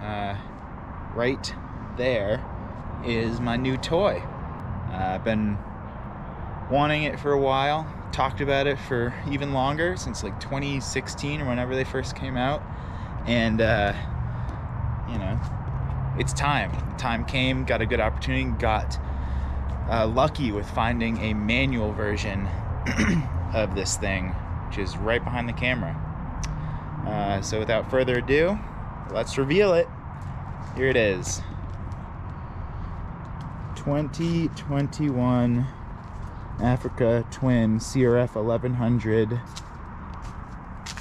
Right there is my new toy. I've been wanting it for a while, talked about it for even longer, since like 2016 or whenever they first came out, and you know, it's time. The time came, got a good opportunity, got lucky with finding a manual version of this thing, which is right behind the camera. So without further ado, let's reveal it. Here it is. 2021 Africa Twin CRF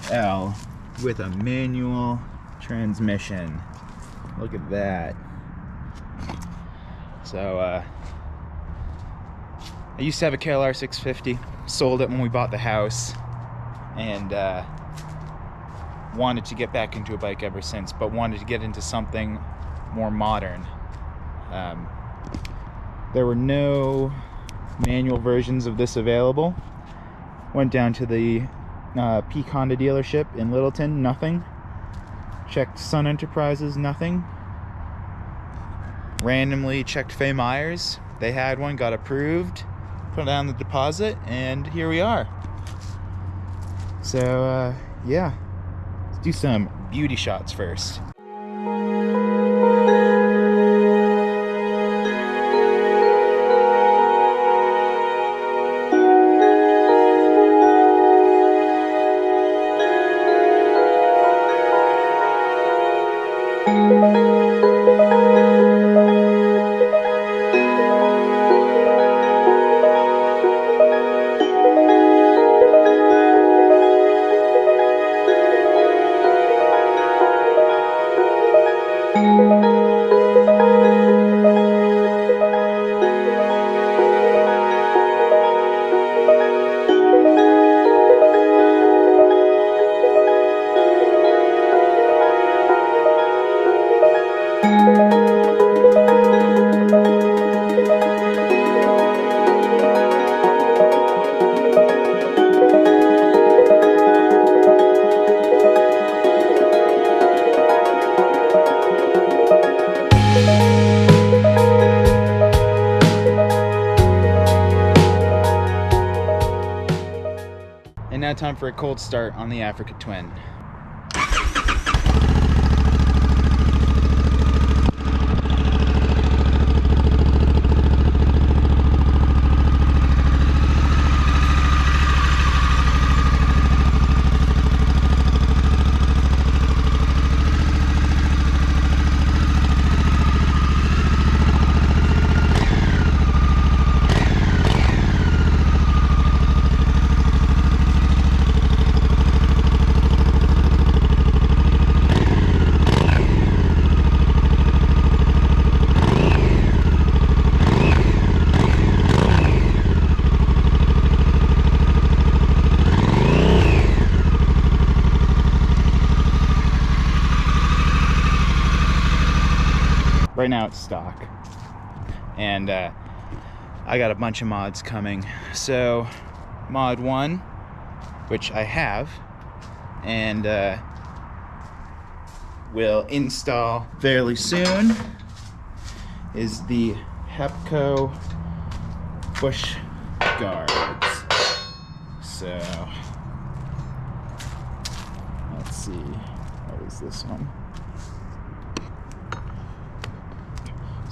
1100L with a manual transmission. Look at that. So I used to have a KLR 650, sold it when we bought the house, and wanted to get back into a bike ever since, but wanted to get into something more modern. There were no manual versions of this available. Went down to the Peak Honda dealership in Littleton, nothing. Checked Sun Enterprises, nothing. Randomly checked Fay Myers, they had one, got approved, put down the deposit, and here we are. So yeah, let's do some beauty shots first. And now time for a cold start on the Africa Twin. Right now it's stock, and I got a bunch of mods coming. So mod 1, which I have and will install fairly soon, is the Hepco bush guards. So let's see, what is this one?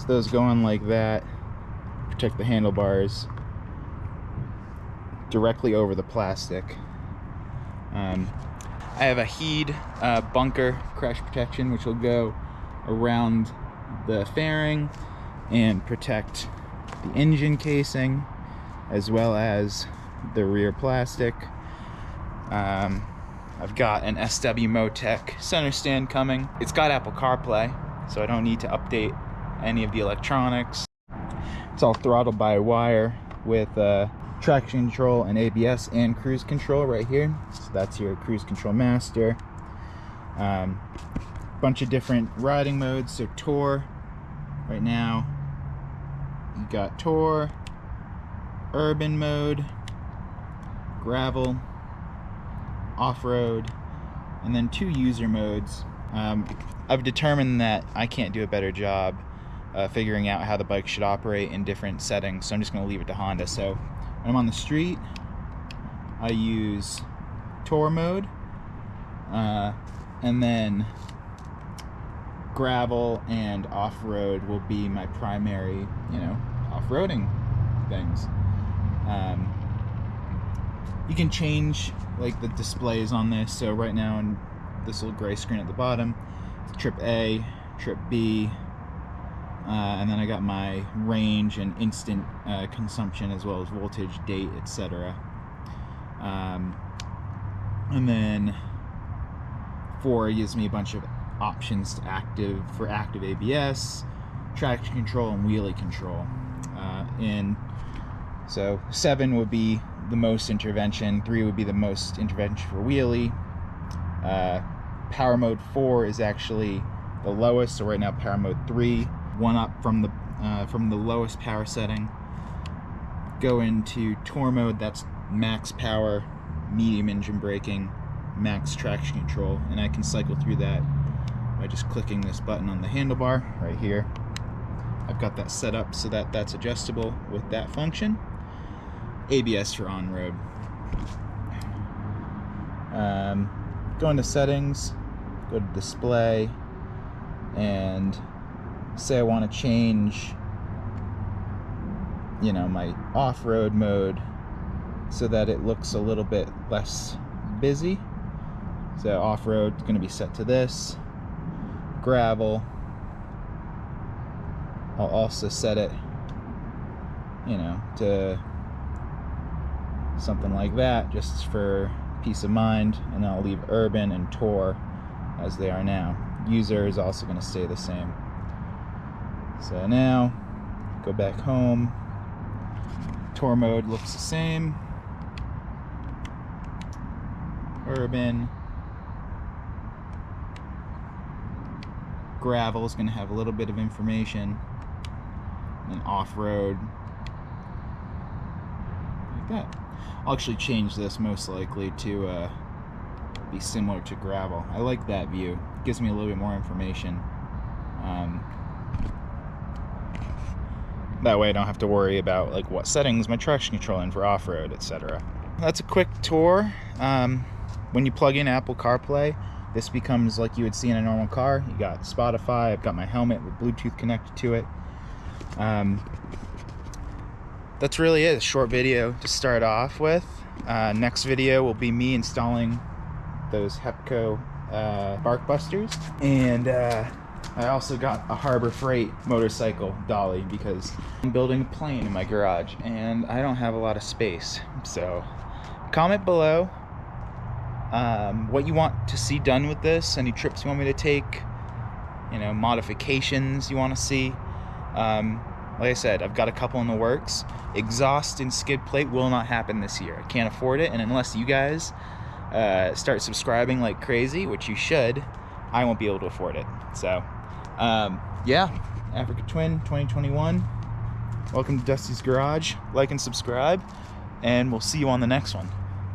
Those go on like that, protect the handlebars directly over the plastic. I have a HEED bunker crash protection, which will go around the fairing and protect the engine casing as well as the rear plastic. I've got an SW Motec center stand coming. It's got Apple CarPlay, so I don't need to update any of the electronics. It's all throttled by wire with traction control and ABS and cruise control right here. So that's your cruise control master. Bunch of different riding modes. So Tour, right now you got Tour, Urban mode, Gravel, Off-road, and then 2 user modes. I've determined that I can't do a better job figuring out how the bike should operate in different settings, so I'm just going to leave it to Honda. So when I'm on the street, I use tour mode, and then gravel and off-road will be my primary, off-roading things. You can change like the displays on this. So right now in this little gray screen at the bottom, trip A, trip B, and then I got my range and instant consumption, as well as voltage, date, etc. And then 4 gives me a bunch of options to active ABS, traction control, and wheelie control. And so 7 would be the most intervention, 3 would be the most intervention for wheelie. Power mode 4 is actually the lowest, so right now power mode 3, 1 up from the lowest power setting. Go into tour mode, that's max power, medium engine braking, max traction control, and I can cycle through that by just clicking this button on the handlebar right here. I've got that set up so that that's adjustable with that function. ABS for on-road. Go into settings, go to display, and say I want to change, my off-road mode so that it looks a little bit less busy. So off-road is going to be set to this. Gravel, I'll also set it, to something like that, just for peace of mind, and I'll leave urban and tour as they are now. User is also going to stay the same. So now, go back home. Tour mode looks the same. Urban. Gravel is going to have a little bit of information. And off-road, like that. I'll actually change this most likely to be similar to gravel. I like that view. It gives me a little bit more information. That way I don't have to worry about like what settings my traction control in for off-road, etc. That's a quick tour. When you plug in Apple CarPlay, this becomes like you would see in a normal car. You got Spotify, I've got my helmet with Bluetooth connected to it. That's really it, a short video to start off with. Next video will be me installing those Hepco bark busters, and I also got a Harbor Freight motorcycle dolly because I'm building a plane in my garage and I don't have a lot of space. So comment below what you want to see done with this, any trips you want me to take, modifications you want to see. Like I said, I've got a couple in the works. Exhaust and skid plate will not happen this year. I can't afford it, and unless you guys start subscribing like crazy, which you should, I won't be able to afford it. So, yeah, Africa Twin 2021. Welcome to Dusty's Garage. Like and subscribe, and we'll see you on the next one.